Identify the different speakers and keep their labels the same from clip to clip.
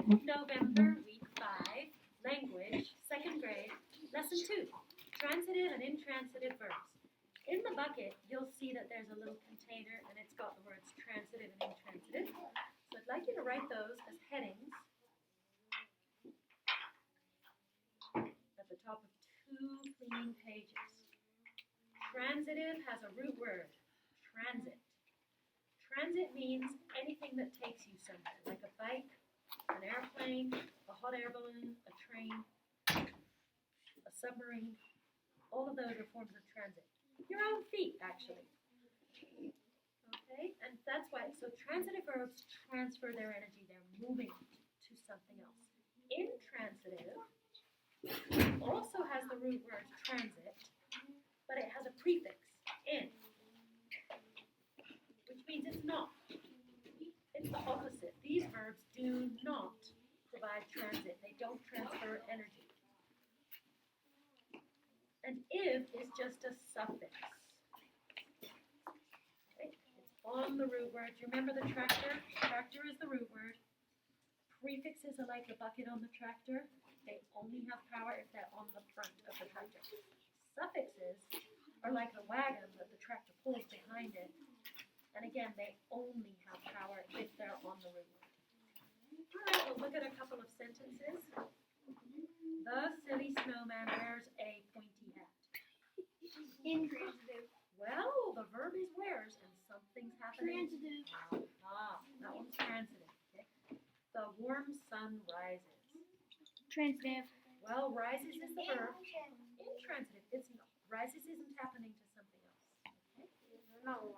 Speaker 1: November, week 5, language, 2nd grade, lesson 2, transitive and intransitive verbs. In the bucket, you'll see that there's a little container and it's got the words transitive and intransitive. So I'd like you to write those as headings at the top of 2 clean pages. Transitive has a root word, transit. Transit means anything that takes you somewhere, like a bike, an airplane, a hot air balloon, a train, a submarine. All of those are forms of transit. Your own feet, actually. Okay, and that's why. So transitive verbs transfer their energy. They're moving to something else. Intransitive also has the root word transit, but it has a prefix, in, which means it's not. It's the opposite. These verbs do not provide transit. They don't transfer energy. And if is just a suffix. Okay? It's on the root word. Do you remember the tractor? Tractor is the root word. Prefixes are like the bucket on the tractor. They only have power if they're on the front of the tractor. Suffixes are like the wagon that the tractor pulls behind it. And again, they only have power if they're on the root word. All right, we'll look at a couple of sentences. The silly snowman wears a pointy hat.
Speaker 2: Intransitive.
Speaker 1: Well, the verb is wears and something's happening.
Speaker 2: Transitive.
Speaker 1: That one's transitive. Okay. The warm sun rises.
Speaker 2: Transitive.
Speaker 1: Well, rises is the verb. Intransitive. It's not. Rises isn't happening to something else. Okay.
Speaker 2: No,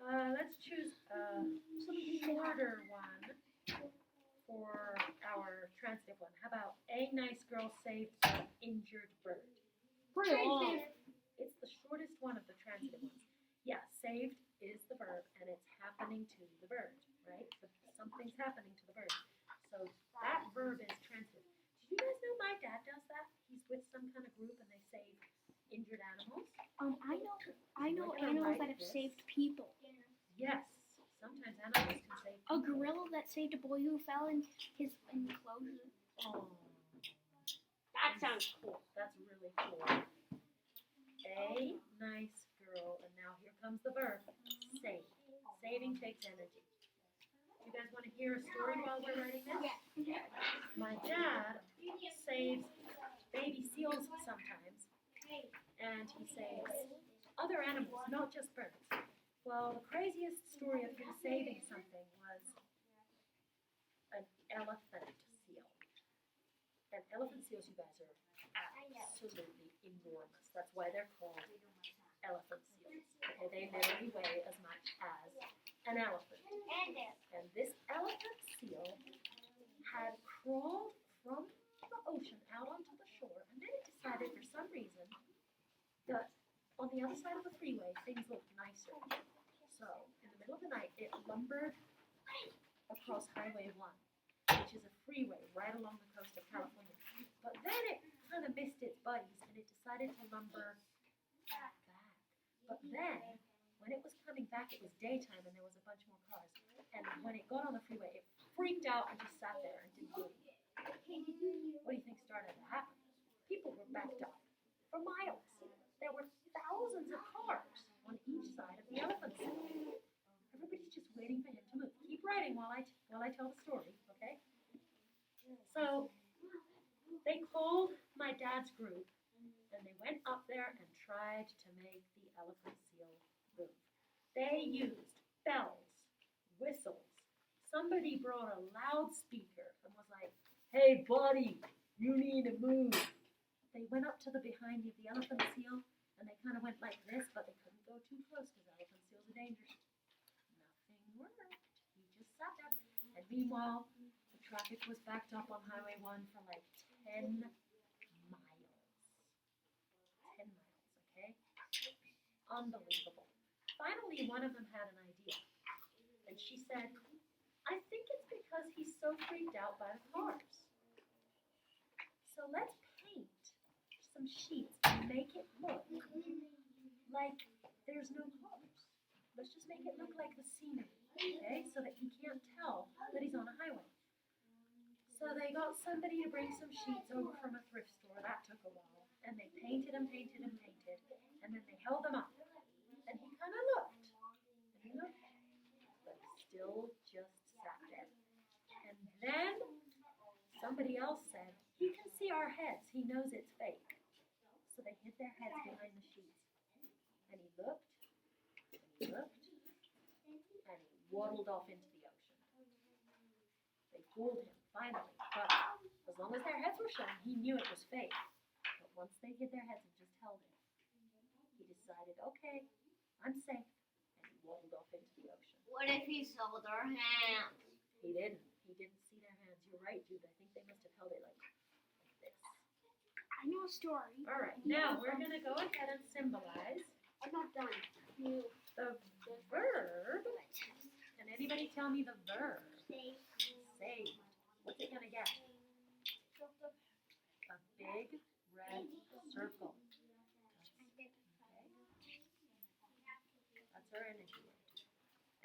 Speaker 1: Let's choose a shorter one for our transitive one. How about a nice girl saved an injured bird?
Speaker 2: Transitive.
Speaker 1: It's the shortest one of the transitive ones. Yeah, saved is the verb and it's happening to the bird, right? So something's happening to the bird. So that verb is transitive. Did you guys know my dad does that? He's with some kind of group and they save injured animals.
Speaker 2: I know animals that have saved people.
Speaker 1: Yes, sometimes animals can save people.
Speaker 2: A gorilla that saved a boy who fell in his enclosure.
Speaker 1: Oh,
Speaker 2: That sounds cool.
Speaker 1: that's really cool. A nice girl, and now here comes the verb, save. Saving takes energy. You guys want to hear a story while we're writing this?
Speaker 2: Yeah.
Speaker 1: My dad saves baby seals sometimes, and he saves other animals, not just birds. Well, the craziest story of him saving something was an elephant seal. And elephant seals, you guys, are absolutely enormous. That's why they're called elephant seals. Okay, they literally weigh as much as an elephant. And this elephant seal had crawled from the ocean out onto the shore, and then it decided for some reason that on the other side of the freeway, things looked nicer. So, in the middle of the night, it lumbered across Highway 1, which is a freeway right along the coast of California. But then it kind of missed its buddies, and it decided to lumber back. But then, when it was coming back, it was daytime, and there was a bunch more cars. And when it got on the freeway, it freaked out and just sat there and didn't do anything. What do you think started to happen? People were backed up for miles. There were thousands of cars on each side of the elephant seal. Everybody's just waiting for him to move. Keep writing while I tell the story, okay? So they called my dad's group, and they went up there and tried to make the elephant seal move. They used bells, whistles. Somebody brought a loudspeaker and was like, "Hey, buddy, you need to move." They went up to the behind of the elephant seal, and they kind of went like this, but they couldn't go too close because elephant seals are dangerous. Nothing worked. He just sat there. And meanwhile, the traffic was backed up on Highway 1 for like 10 miles. 10 miles, okay? Unbelievable. Finally, one of them had an idea. And she said, "I think it's because he's so freaked out by the cars. So let's paint some sheets and make it look like there's no cars. let's just make it look like the scenery, okay, so that he can't tell that he's on a highway. So they got somebody to bring some sheets over from a thrift store. That took a while. And they painted and painted and painted. And then they held them up. And he kind of looked. And he looked. But still just sat there. And then somebody else said, he can see our heads. He knows it's fake. So they hid their heads behind the sheets. And he looked. And he looked. And he waddled off into the ocean. They fooled him. Finally, but as long as their heads were showing, he knew it was fake. But once they hid their heads and just held it, he decided, okay, I'm safe, and he waddled off into the ocean.
Speaker 3: What if he saw their hands?
Speaker 1: He didn't. He didn't see their hands. You're right, Jude. I think they must have held it like this.
Speaker 2: I know a story.
Speaker 1: All right, now we're going to go ahead and symbolize
Speaker 3: I'm not done.
Speaker 1: the verb. Can anybody tell me the verb? Saved. What's it going to get? A big red circle. Okay. That's our energy.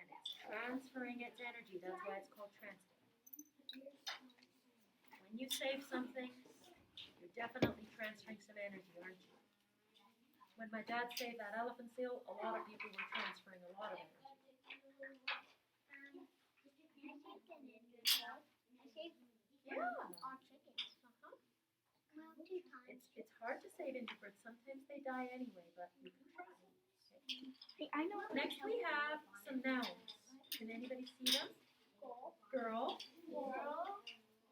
Speaker 1: And it's transferring its energy. That's why it's called transitive. When you save something, you're definitely transferring some energy, aren't you? When my dad saved that elephant seal, a lot of people were transferring a lot of energy. Yeah. It's hard to save introverts. Sometimes they die anyway, but you can try. Okay.
Speaker 2: Hey, I know.
Speaker 1: Next we have some nouns. Can anybody see them? Girl.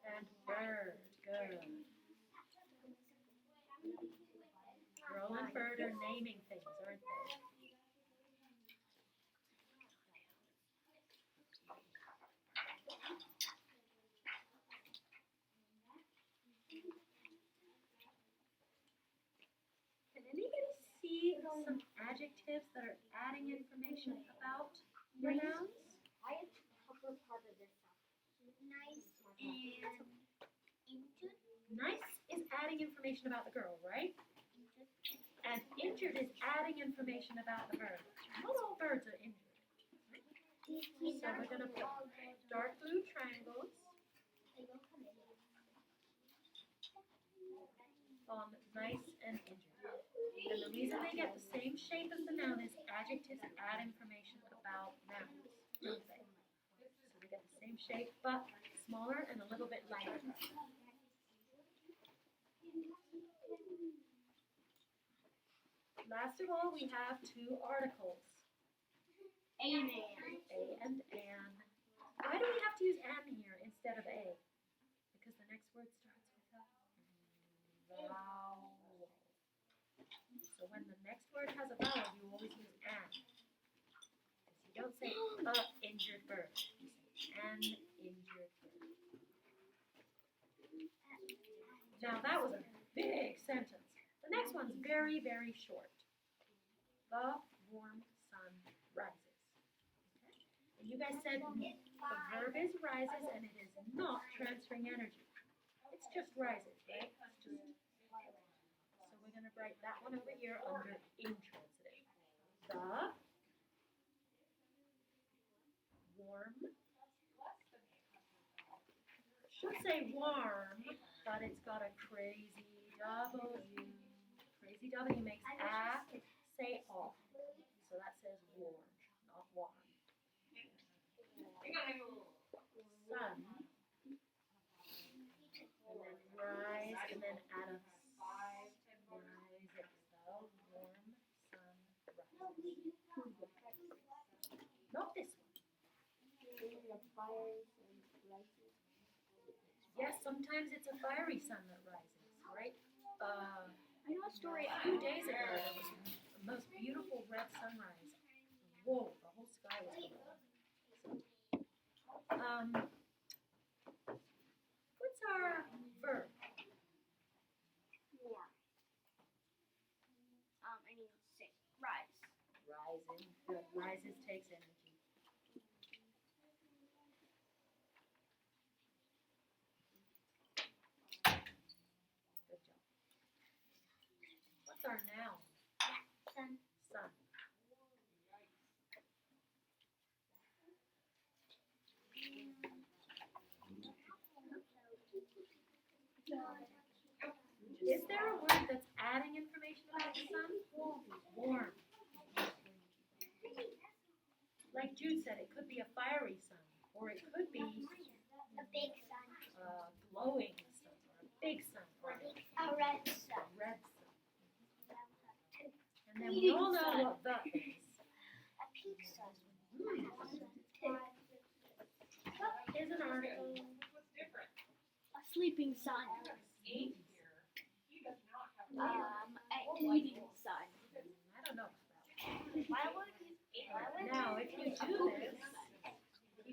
Speaker 1: And bird. Good. Girl and bird are naming things, aren't they? Can anybody see some adjectives that are adding information about your nouns?
Speaker 3: I have to cover part of this up. Nice and injured.
Speaker 1: Nice is adding information about the girl, right? And injured is adding information about the bird. Not all birds are injured. So we're going to put dark blue triangles on nice and injured. And the reason they get the same shape as the noun is adjectives add information about nouns, don't they? So they get the same shape, but smaller and a little bit lighter. Last of all, we have two articles. A and an. Why do we have to use an here instead of a? Because the next word starts with a vowel. So when the next word has a vowel, you always use an. You don't say a injured bird. You say an injured bird. Now that was a big sentence. The next one's very, very short. The warm sun rises. Okay? And you guys said the verb is rises and it is not transferring energy. It's just rises, right? It's just. So we're going to write that one over here under intransitive. The warm. Should say warm, but it's got a crazy W. Crazy W makes a say off. So that says warm, not warm. Sun. And then rise, and then add a rise. It's the warm sun rises. Not this one. Yes, sometimes it's a fiery sun that rises, right?
Speaker 2: I know a story.
Speaker 1: A few days ago, there was the most beautiful red sunrise. Whoa, the whole sky was glowing. So, what's our verb?
Speaker 2: Warm. I need to say rise.
Speaker 1: Rising. Good. Rises takes energy. Good job. What's our noun?
Speaker 3: Sun.
Speaker 1: Sun. warm. Like Jude said, it could be a fiery sun, or it could be
Speaker 3: A big sun.
Speaker 1: a glowing sun, or a big sun, or
Speaker 3: A red
Speaker 1: a
Speaker 3: sun.
Speaker 1: red sun. And then we all know what the is.
Speaker 3: A pink sun.
Speaker 1: Here's an article.
Speaker 2: A sleeping sun.
Speaker 3: A
Speaker 2: eating sun.
Speaker 1: I don't know.
Speaker 3: Why would
Speaker 1: Now, if you do this,
Speaker 3: you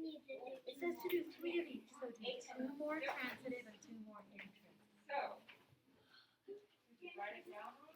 Speaker 3: need to
Speaker 1: it says to do 3 of each. So do 2 more transitive and 2 more intransitive.
Speaker 4: So, write it down.